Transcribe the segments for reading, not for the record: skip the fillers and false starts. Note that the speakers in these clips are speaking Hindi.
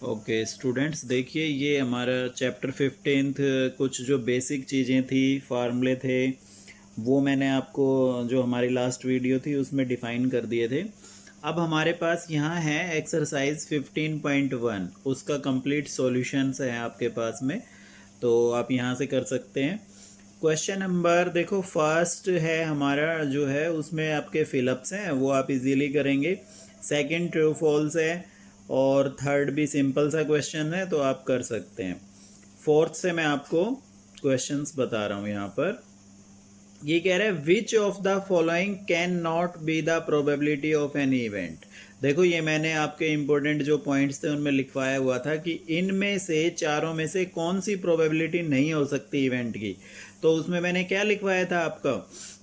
ओके स्टूडेंट्स, देखिए ये हमारा चैप्टर 15 कुछ जो बेसिक चीज़ें थी, फार्मूले थे, वो मैंने आपको जो हमारी लास्ट वीडियो थी उसमें डिफ़ाइन कर दिए थे। अब हमारे पास यहाँ है एक्सरसाइज 15.1, उसका कंप्लीट सॉल्यूशंस है आपके पास में, तो आप यहाँ से कर सकते हैं। क्वेश्चन नंबर देखो फर्स्ट है हमारा जो है, उसमें आपके फिलअप्स हैं वो आप इजीली करेंगे। सेकंड ट्रू फॉल्स है और थर्ड भी सिंपल सा क्वेश्चन है, तो आप कर सकते हैं। फोर्थ से मैं आपको क्वेश्चंस बता रहा हूँ यहाँ पर। ये कह रहा है which of the following can not be the probability of an event. देखो ये मैंने आपके इंपॉर्टेंट जो पॉइंट्स थे उनमें लिखवाया हुआ था कि इनमें से चारों में से कौन सी प्रोबेबिलिटी नहीं हो सकती इवेंट की। तो उसमें मैंने क्या लिखवाया था आपका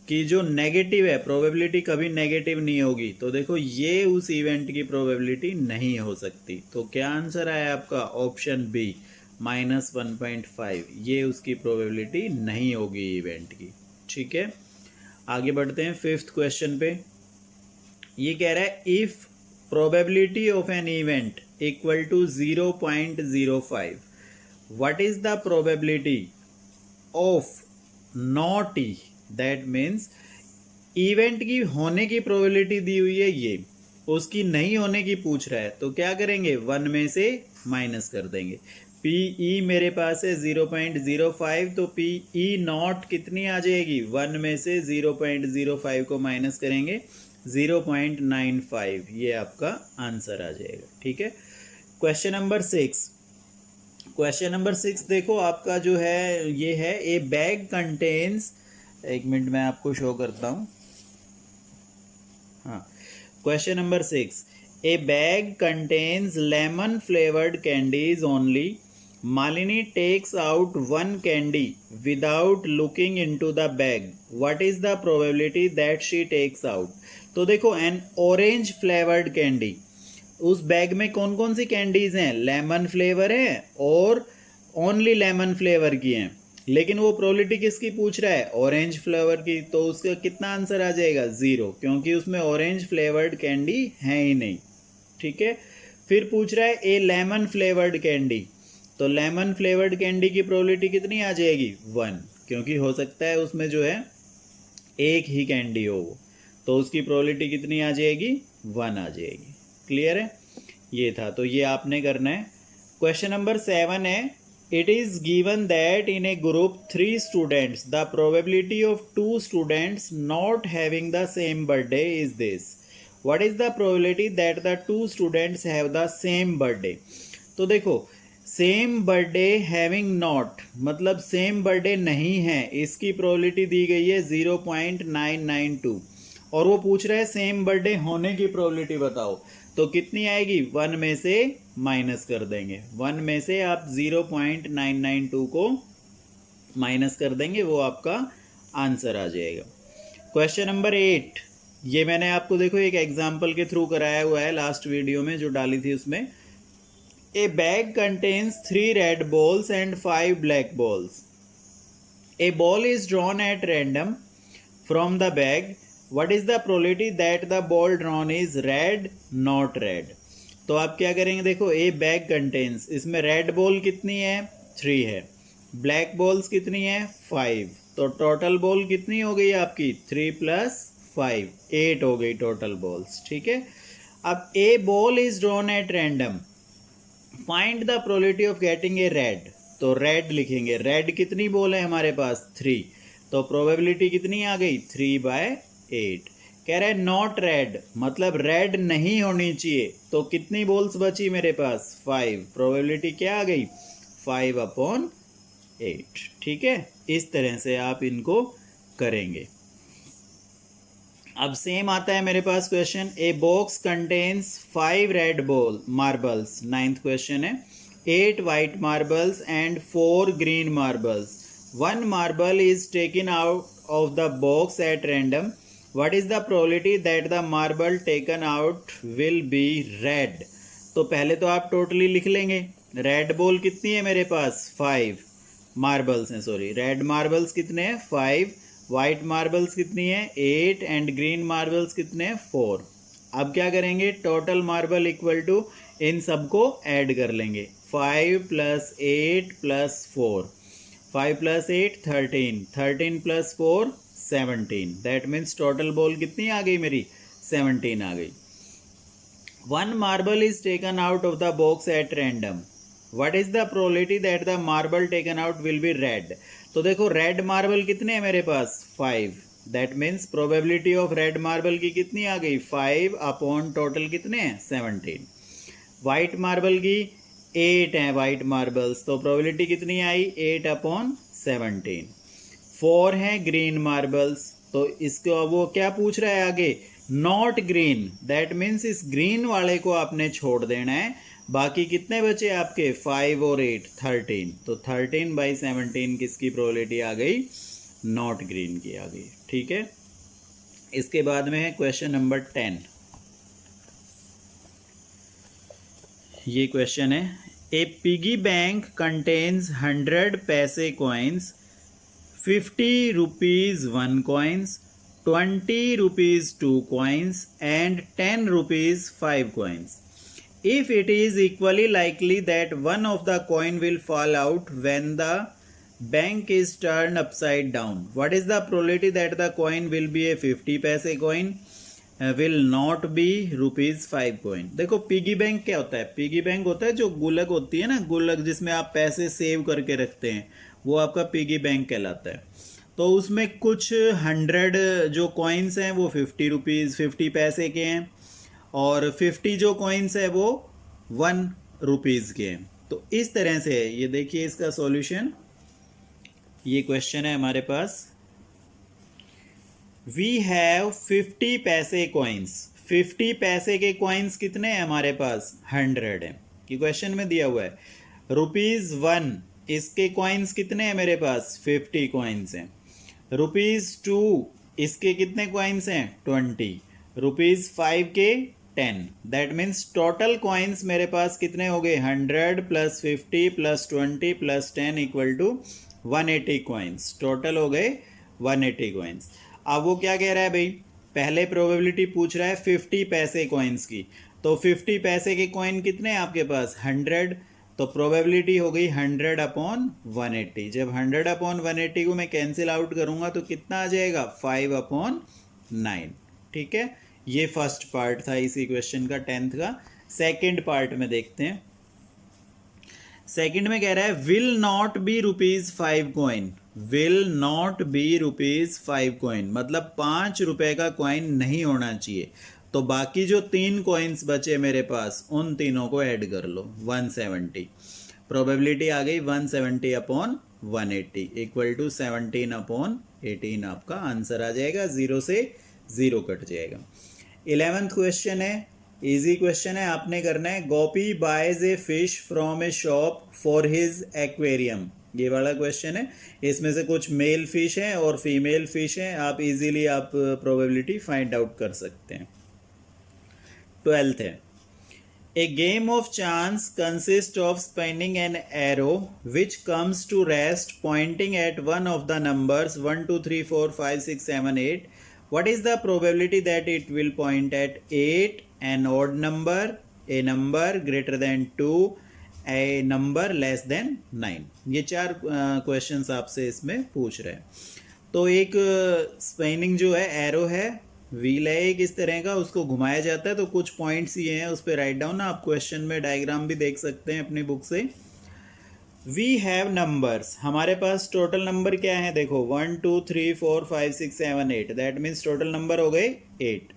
कि जो नेगेटिव है, प्रोबेबिलिटी कभी नेगेटिव नहीं होगी। तो देखो ये उस इवेंट की प्रोबेबिलिटी नहीं हो सकती। तो क्या आंसर आया आपका? ऑप्शन बी -1.5, ये उसकी प्रोबेबिलिटी नहीं होगी इवेंट की। ठीक है, आगे बढ़ते हैं फिफ्थ क्वेश्चन पे। ये कह रहा है if probability of an event equal to 0.05, what is the probability of not E. That means event की होने की प्रोबेबिलिटी दी हुई है, ये उसकी नहीं होने की पूछ रहा है। तो क्या करेंगे? 1 में से माइनस कर देंगे। पी ई मेरे पास है 0.05, तो पी ई नॉट कितनी आ जाएगी? 1 में से 0.05 को माइनस करेंगे 0.95, ये आपका आंसर आ जाएगा। ठीक है, क्वेश्चन नंबर 6। क्वेश्चन नंबर 6 देखो आपका जो है ये है ए बैग कंटेन्स, एक मिनट मैं आपको शो करता हूँ। हाँ, question number 6, a bag contains lemon flavoured candies only. Malini takes out one candy without looking into the bag, what is the probability that she takes out. तो देखो एन ऑरेंज फ्लेवर्ड कैंडी, उस बैग में कौन कौन सी कैंडीज हैं? लेमन फ्लेवर है और ओनली लेमन फ्लेवर की हैं, लेकिन वो प्रोबेबिलिटी किसकी पूछ रहा है? ऑरेंज फ्लेवर की। तो उसका कितना आंसर आ जाएगा? 0, क्योंकि उसमें ऑरेंज फ्लेवर्ड कैंडी है ही नहीं। ठीक है, फिर पूछ रहा है ए लेमन फ्लेवर्ड कैंडी, तो लेमन फ्लेवर्ड कैंडी की प्रोबेबिलिटी कितनी आ जाएगी? 1, क्योंकि हो सकता है उसमें जो है एक ही कैंडी हो वो, तो उसकी प्रोबेबिलिटी कितनी आ जाएगी? 1 आ जाएगी। क्लियर है? ये था, तो ये आपने करना है। क्वेश्चन नंबर 7 है it is given that in A group 3 students the probability of 2 students not having the same birthday is this, what is the probability that the 2 students have the same birthday. तो देखो सेम बर्थडे हैविंग नॉट मतलब सेम बर्थडे नहीं है, इसकी प्रोबेबिलिटी दी गई है 0.992, और वो पूछ रहा है सेम बर्थडे होने की प्रोबेबिलिटी बताओ। तो कितनी आएगी? 1 में से माइनस कर देंगे। 1 में से आप 0.992 को माइनस कर देंगे, वो आपका आंसर आ जाएगा। क्वेश्चन नंबर 8, ये मैंने आपको देखो एक एग्जाम्पल के थ्रू कराया हुआ है लास्ट वीडियो में जो डाली थी उसमें। ए bag contains 3 red balls and 5 black balls. A ball is drawn at random from the bag. What is the probability that the ball drawn is red, not red? तो आप क्या करेंगे? देखो ए बैग कंटेन्स, इसमें रेड बॉल कितनी है? 3 है। ब्लैक बॉल्स कितनी है? 5। तो टोटल बॉल कितनी हो गई आपकी? 3 + 5, 8 हो गई टोटल बॉल्स। ठीक है, अब a ball is drawn at random, find the probability of getting a red. तो रेड लिखेंगे। रेड कितनी बॉल है हमारे पास? 3, तो प्रोबेबिलिटी कितनी आ गई? 3/8। कह रहा है नॉट रेड मतलब रेड नहीं होनी चाहिए, तो कितनी बॉल्स बची मेरे पास? 5, प्रोबेबिलिटी क्या आ गई? 5/8। ठीक है, इस तरह से आप इनको करेंगे। अब सेम आता है मेरे पास question, a box contains 5 red ball marbles, 9th question है, 8 white marbles and 4 green marbles. 1 marble is taken out of the box at random, what is the probability that the marble taken out will be red. तो पहले तो आप टोटली लिख लेंगे। रेड बॉल कितनी है मेरे पास? 5 मार्बल्स हैं, सॉरी रेड मार्बल्स कितने हैं? 5, वाइट मार्बल्स कितनी है? 8 एंड ग्रीन मार्बल्स कितने हैं? 4। अब क्या करेंगे? टोटल मार्बल इक्वल टू इन सबको ऐड कर लेंगे। 5 + 8 + 4, 5 + 8 13, 13 + 4 17। दैट मीन्स टोटल बॉल कितनी आ गई मेरी? 17 आ गई। 1 marble is taken out of the box at random. What is the probability that the marble taken out will be red? तो देखो रेड मार्बल कितने हैं मेरे पास? 5। That means probability of red marble की कितनी आ गई? 5 अपॉन टोटल कितने हैं? 17। वाइट मार्बल की 8 हैं वाइट मार्बल्स, तो प्रोबेबिलिटी कितनी आई? 8 अपॉन 17। 4 हैं ग्रीन मार्बल्स, तो इसको वो क्या पूछ रहा है आगे? Not green. दैट मीन्स इस ग्रीन वाले को आपने छोड़ देना है। बाकी कितने बचे आपके? 5 और 8 13। तो 13/17 किसकी प्रोबेबिलिटी आ गई? नॉट ग्रीन की आ गई। ठीक है, इसके बाद में है क्वेश्चन नंबर 10। ये क्वेश्चन है, ए पिगी बैंक कंटेन्स 100 पैसे coins, 50 rupees 1 coins, 20 rupees 2 coins and 10 rupees 5 coins. If it is equally likely that one of the coin will fall out when the bank is turned upside down, what is the probability that the coin will be a 50 paise coin, will not be rupees 5 coin? देखो पिगी बैंक क्या होता है? पिगी बैंक होता है जो गुल्लक होती है ना, गुल्लक जिसमें आप पैसे सेव करके रखते हैं, वो आपका पिगी बैंक कहलाता है। तो उसमें कुछ 100 जो कॉइन्स हैं वो 50 रुपीज़ 50 पैसे के हैं, और 50 जो कॉइन्स है वो 1 रुपीज़ के हैं। तो इस तरह से है। ये देखिए इसका सॉल्यूशन, ये क्वेश्चन है हमारे पास। वी हैव 50 पैसे कॉइन्स, 50 पैसे के कॉइन्स कितने हैं हमारे पास? 100 हैं। ये क्वेश्चन में दिया हुआ है। ₹1 इसके कॉइन्स कितने हैं मेरे पास? 50 कॉइन्स हैं। ₹2 इसके कितने कॉइन्स हैं? 20। ₹5 के 10। दैट मीन्स टोटल कॉइन्स मेरे पास कितने हो गए? 100 + 50 + 20 + 10 = 180 कॉइन्स। टोटल हो गए 180 कॉइन्स। अब वो क्या कह रहा है भाई? पहले प्रोबेबिलिटी पूछ रहा है 50 पैसे कॉइन्स की, तो 50 पैसे के कॉइन कितने हैं आपके पास? 100। तो प्रोबेबिलिटी हो गई 100 अपॉन 180। जब 100 अपॉन 180 को मैं कैंसिल आउट करूंगा तो कितना आ जाएगा? 5/9। ठीक है, ये फर्स्ट पार्ट था इसी क्वेश्चन का 10th का। सेकंड पार्ट में देखते हैं। सेकंड में कह रहा है will not be ₹5 coin, will not be ₹5 coin, मतलब 5 रुपए का कॉइन नहीं होना चाहिए। तो बाकी जो 3 कॉइन्स बचे मेरे पास, उन तीनों को ऐड कर लो। 170 प्रोबेबिलिटी आ गई। 170 अपॉन 180 = 17/18 आपका आंसर आ जाएगा। 0 से 0 कट जाएगा। 11th क्वेश्चन है, इजी क्वेश्चन है। आपने करना है Gopi buys a fish from a shop for his aquarium. ये वाला क्वेश्चन है। इसमें से कुछ मेल फिश हैं और फीमेल फिश हैं। आप इजीली आप प्रोबेबिलिटी फाइंड आउट कर सकते हैं। 12th है, a game of chance consist of spinning an arrow which comes to rest pointing at one of the numbers 1 2 3 4 5 6 7 8. What is the probability that it will point at 8, an odd number, a number greater than 2, a number less than 9? ये 4 क्वेश्चंस आपसे इसमें पूछ रहे हैं। तो एक स्पिनिंग जो है, एरो है, व्हील है एक इस तरह का, उसको घुमाया जाता है। तो कुछ पॉइंट्स ये हैं, उस पर राइट डाउन। आप क्वेश्चन में डायग्राम भी देख सकते हैं अपनी बुक से। वी हैव नंबर्स, हमारे पास टोटल नंबर क्या है? देखो 1 2 3 4 5 6 7 8। दैट मीन्स टोटल नंबर हो गए 8।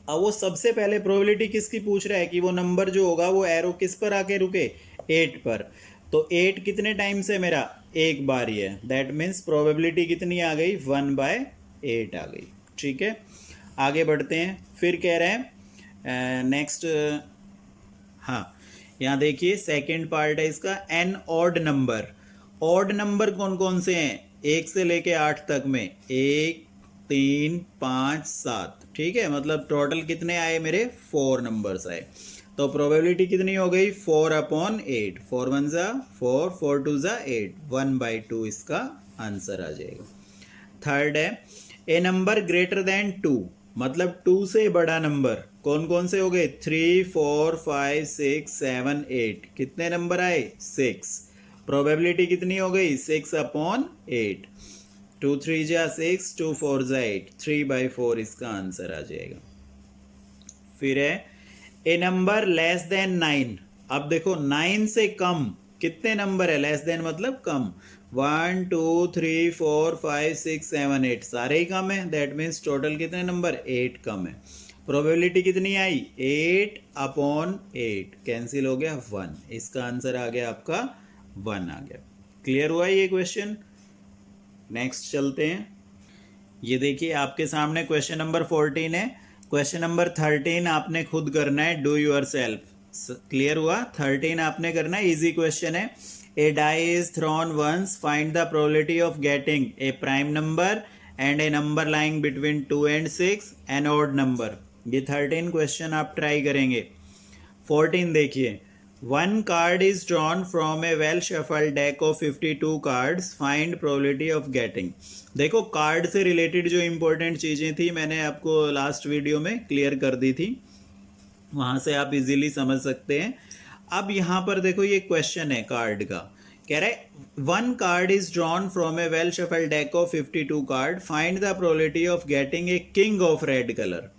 अब वो सबसे पहले प्रोबेबिलिटी किसकी पूछ रहा है कि वो नंबर जो होगा वो एरो किस पर आके रुके? 8 पर। तो 8 कितने टाइम्स है मेरा? एक बार ही है। दैट मीन्स प्रोबेबिलिटी कितनी आ गई? 1/8 आ गई। ठीक है, आगे बढ़ते हैं। फिर कह रहे हैं नेक्स्ट, हाँ यहाँ देखिए सेकंड पार्ट है इसका, an odd number. Odd number कौन कौन से हैं? 1 से लेके 8 तक में 1 3 5 7। ठीक है, मतलब टोटल कितने आए मेरे? 4 नंबर्स आए। तो प्रोबेबिलिटी कितनी हो गई? 4/8। 4 1 ज़ा 4, 4 2 ज़ा 8, 1/2 इसका आंसर आ जाएगा। थर्ड है, ए नंबर ग्रेटर देन 2। मतलब 2 से बड़ा नंबर कौन कौन से हो गए? 3, 4, 5, 6, 7, 8। कितने नंबर आए? 6। प्रोबेबिलिटी कितनी हो गई? 6/8। 2 3 जा 6, 2 4 जा 8, 3/4 इसका आंसर आ जाएगा। फिर है ए नंबर लेस देन 9। अब देखो 9 से कम कितने नंबर है? लेस देन मतलब कम। 1 2 3 4 5 6 7 8 सारे ही कम है। दैट मीन्स टोटल कितने नंबर? 8 कम है। प्रोबेबिलिटी कितनी आई? 8/8 कैंसिल हो गया 1। इसका आंसर आ गया आपका 1 आ गया। क्लियर हुआ ये क्वेश्चन? नेक्स्ट चलते हैं। ये देखिए आपके सामने क्वेश्चन नंबर 14 है। क्वेश्चन नंबर 13 आपने खुद करना है, डू योर सेल्फ। क्लियर हुआ? 13 आपने करना है, इजी क्वेश्चन है। A die is thrown once, find the probability of getting a prime number and a number lying between 2 and 6 an odd number. ये 13 क्वेश्चन आप ट्राई करेंगे। 14 देखिए, one card is drawn from a well shuffled deck of 52 cards, find probability of getting। देखो कार्ड से रिलेटेड जो इंपॉर्टेंट चीज़ें थी मैंने आपको लास्ट वीडियो में क्लियर कर दी थी, वहाँ से आप इजीली समझ सकते हैं। अब यहाँ पर देखो ये क्वेश्चन है कार्ड का, कह रहा है one card is drawn from a well shuffled deck of 52 card, find the probability of getting a king of red colour.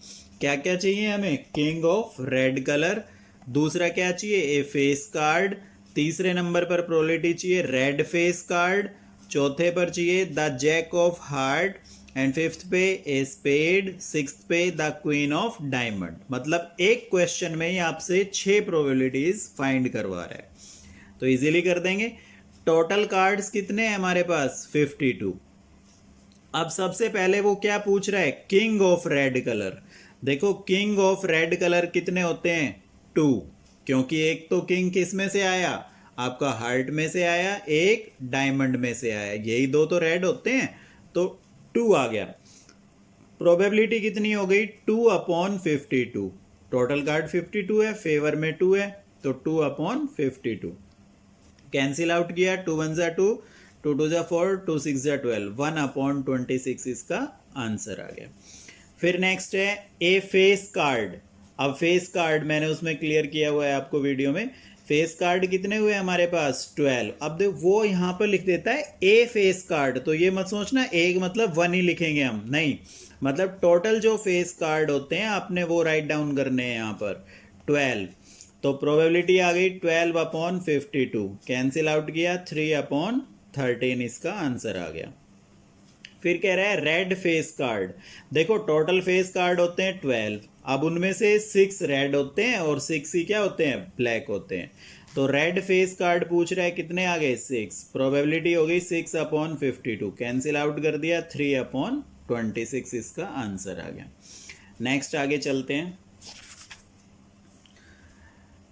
क्या क्या चाहिए हमें? King of red colour. दूसरा क्या चाहिए? A face card. तीसरे नंबर पर प्रोबेबिलिटी चाहिए रेड फेस कार्ड। चौथे पर चाहिए the jack of heart and fifth पे ए स्पेड। सिक्स्थ पे द क्वीन ऑफ डायमंड। मतलब एक क्वेश्चन में ही आपसे 6 प्रोबेबिलिटीज फाइंड करवा रहा है, तो इजीली कर देंगे। टोटल कार्ड्स कितने हैं हमारे पास? 52। अब सबसे पहले वो क्या पूछ रहा है? King of red colour. देखो किंग ऑफ रेड कलर कितने होते हैं? 2, क्योंकि एक तो किंग किस में से आया? आपका हार्ट में से आया, एक डायमंड में से आया, यही दो तो रेड होते हैं, तो 2 आ गया। प्रोबेबिलिटी कितनी हो गई? 2/52। टोटल कार्ड 52 है, फेवर में 2 है, तो 2/52 कैंसिल आउट किया। 2 1 जा 2, 2 2 जा 4, 2 6 जा 12, 1/26 इसका आंसर आ गया। फिर नेक्स्ट है ए फेस कार्ड। अब फेस कार्ड मैंने उसमें क्लियर किया हुआ है आपको वीडियो में। फेस कार्ड कितने हुए हमारे पास? 12। अब देखो वो यहाँ पर लिख देता है ए फेस कार्ड, तो ये मत सोचना एक मतलब 1 ही लिखेंगे हम, नहीं, मतलब टोटल जो फेस कार्ड होते हैं आपने वो राइट डाउन करने हैं यहाँ पर 12। तो प्रोबेबिलिटी आ गई 12/52, कैंसिल आउट किया 3/13 इसका आंसर आ गया। फिर कह रहा है रेड फेस कार्ड। देखो टोटल फेस कार्ड होते हैं 12, अब उनमें से 6 रेड होते हैं और 6 ही क्या होते हैं? ब्लैक होते हैं। तो रेड फेस कार्ड पूछ रहा है, कितने आ गए? 6। प्रोबेबिलिटी हो गई 6/52, कैंसिल आउट कर दिया 3/26 इसका आंसर आ गया। नेक्स्ट आगे चलते हैं।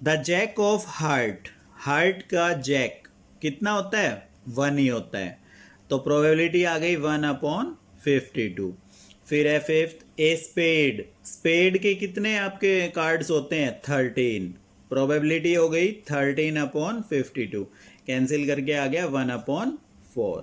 The jack of heart. Heart का जैक कितना होता है? 1 ही होता है, तो प्रोबेबिलिटी आ गई 1/52। फिर है फिफ्थ ए स्पेड। स्पेड के कितने आपके कार्ड्स होते हैं? 13। प्रोबेबिलिटी हो गई 13/52, कैंसिल करके आ गया 1/4।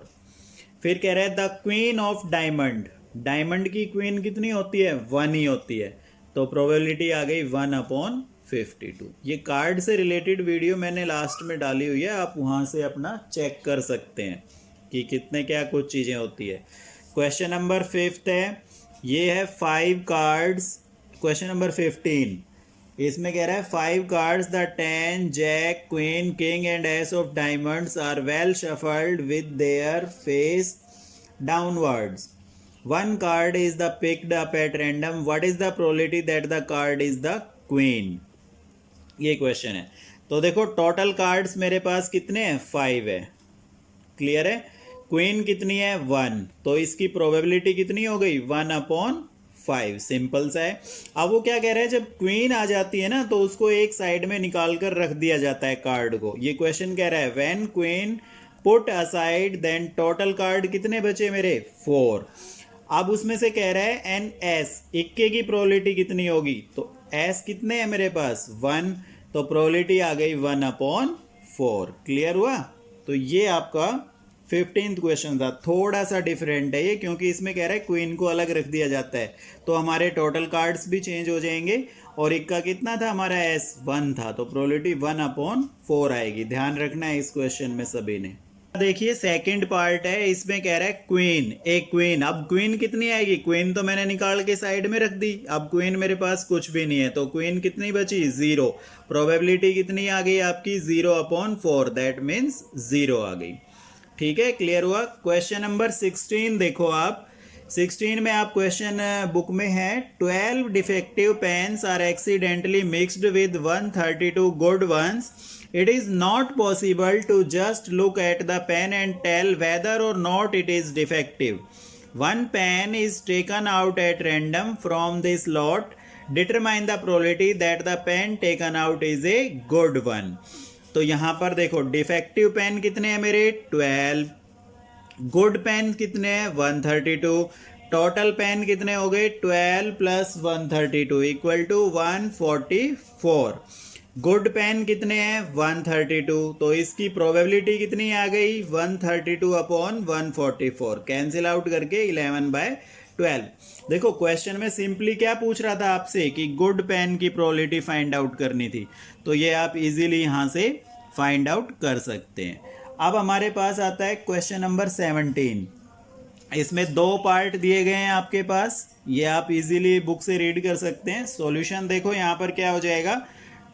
फिर कह रहा है the queen of diamond. Diamond की क्वीन कितनी होती है? 1 ही होती है, तो प्रोबेबिलिटी आ गई 1/52। ये कार्ड से रिलेटेड वीडियो मैंने लास्ट में डाली हुई है, आप वहाँ से अपना चेक कर सकते हैं कि कितने क्या कुछ चीज़ें होती है। क्वेश्चन नंबर 5 है, ये है 5 कार्ड्स। क्वेश्चन नंबर 15, इसमें कह रहा है 5 cards the 10 jack queen king and ace of diamonds are well shuffled with their face downwards. One card is the picked up at random. What is the probability that the card is the queen? ये क्वेश्चन है। तो देखो टोटल कार्ड्स मेरे पास कितने हैं? 5 है। क्लियर है? क्वीन कितनी है? 1, तो इसकी प्रोबेबिलिटी कितनी हो गई? 1/5। सिंपल सा है। अब वो क्या कह रहा है, जब क्वीन आ जाती है ना तो उसको एक साइड में निकाल कर रख दिया जाता है कार्ड को। ये क्वेश्चन कह रहा है when queen put aside then total card कितने बचे मेरे? 4। अब उसमें से कह रहा है एन एस, इक्के की प्रोबेबिलिटी कितनी होगी? तो एस कितने हैं मेरे पास? 1, तो प्रोबेबिलिटी आ गई 1/4। क्लियर हुआ? तो ये आपका 15th क्वेश्चन था, थोड़ा सा डिफरेंट है ये, क्योंकि इसमें कह रहा है क्वीन को अलग रख दिया जाता है, तो हमारे टोटल कार्ड्स भी चेंज हो जाएंगे। और इक्का कितना था हमारा, S1 था, तो प्रोबेबिलिटी 1/4 आएगी। ध्यान रखना है इस क्वेश्चन में सभी ने। देखिए सेकंड पार्ट है, इसमें कह रहा है क्वीन, एक क्वीन। अब क्वीन कितनी आएगी, क्वीन तो मैंने निकाल के साइड में रख दी, अब क्वीन मेरे पास कुछ भी नहीं है, तो क्वीन कितनी बची, 0। प्रोबेबिलिटी कितनी आ गई आपकी, 0/4, दैट मीन्स 0 आ गई। ठीक है, क्लियर हुआ। क्वेश्चन नंबर 16 देखो आप। 16 में आप क्वेश्चन बुक में है, 12 defective pens are accidentally mixed with 132 good ones. It is not possible to just look at the pen and tell whether or not it is defective. One pen is taken out at random from this lot. Determine the probability that the pen taken out is a good one. तो यहाँ पर देखो डिफेक्टिव पेन कितने हैं मेरे, 12, गुड पेन कितने हैं, 132, टोटल पेन कितने हो गए, 12 + 132 = 144। गुड पेन कितने हैं, 132, तो इसकी प्रोबेबिलिटी कितनी आ गई, 132/144, कैंसिल आउट करके 11/12। देखो क्वेश्चन में सिंपली क्या पूछ रहा था आपसे कि गुड पेन की प्रोबेबिलिटी फाइंड आउट करनी थी, तो ये आप इजीली यहाँ से फाइंड आउट कर सकते हैं। अब हमारे पास आता है क्वेश्चन नंबर 17। इसमें 2 पार्ट दिए गए हैं आपके पास, ये आप इजीली बुक से रीड कर सकते हैं। सॉल्यूशन देखो यहाँ पर क्या हो जाएगा,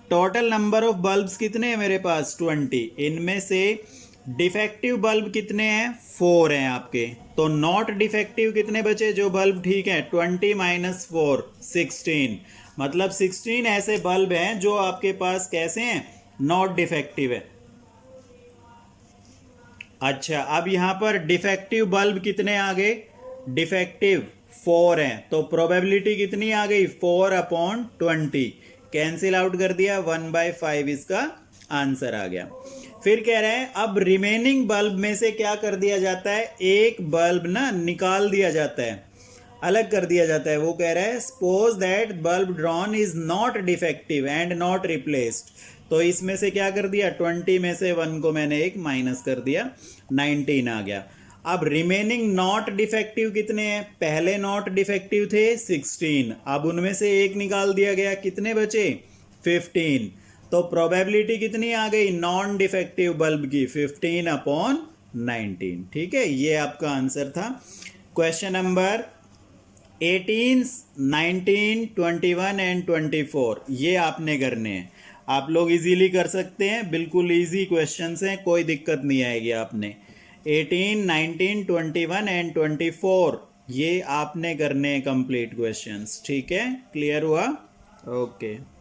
टोटल नंबर ऑफ बल्ब्स कितने हैं मेरे पास, 20। इनमें से डिफेक्टिव बल्ब कितने हैं, 4 हैं आपके, तो नॉट डिफेक्टिव कितने बचे जो बल्ब ठीक है, 20 - 4 16, मतलब 16 ऐसे बल्ब हैं जो आपके पास कैसे हैं, नॉट डिफेक्टिव है। अच्छा, अब यहां पर डिफेक्टिव बल्ब कितने आ गए, डिफेक्टिव 4 हैं, तो प्रोबेबिलिटी कितनी आ गई, 4/20, कैंसिल आउट कर दिया, 1/5 इसका आंसर आ गया। फिर कह रहे हैं अब रिमेनिंग बल्ब में से क्या कर दिया जाता है, एक बल्ब ना निकाल दिया जाता है, अलग कर दिया जाता है। वो कह रहा है suppose that bulb drawn is not defective and not replaced, तो इसमें से क्या कर दिया, 20 में से 1 को मैंने एक माइनस कर दिया, 19 आ गया। अब रिमेनिंग नॉट डिफेक्टिव कितने हैं, पहले नॉट डिफेक्टिव थे 16, अब उनमें से एक निकाल दिया गया, कितने बचे, 15, तो प्रोबेबिलिटी कितनी आ गई नॉन डिफेक्टिव बल्ब की, 15/19। ठीक है, ये आपका आंसर था। क्वेश्चन नंबर 18, 19, 21 एंड 24 ये आपने करने हैं, आप लोग इजीली कर सकते हैं, बिल्कुल इजी क्वेश्चंस हैं, कोई दिक्कत नहीं आएगी। आपने 18, 19, 21 एंड 24 ये आपने करने हैं कंप्लीट क्वेश्चंस। ठीक है, क्लियर हुआ, ओके।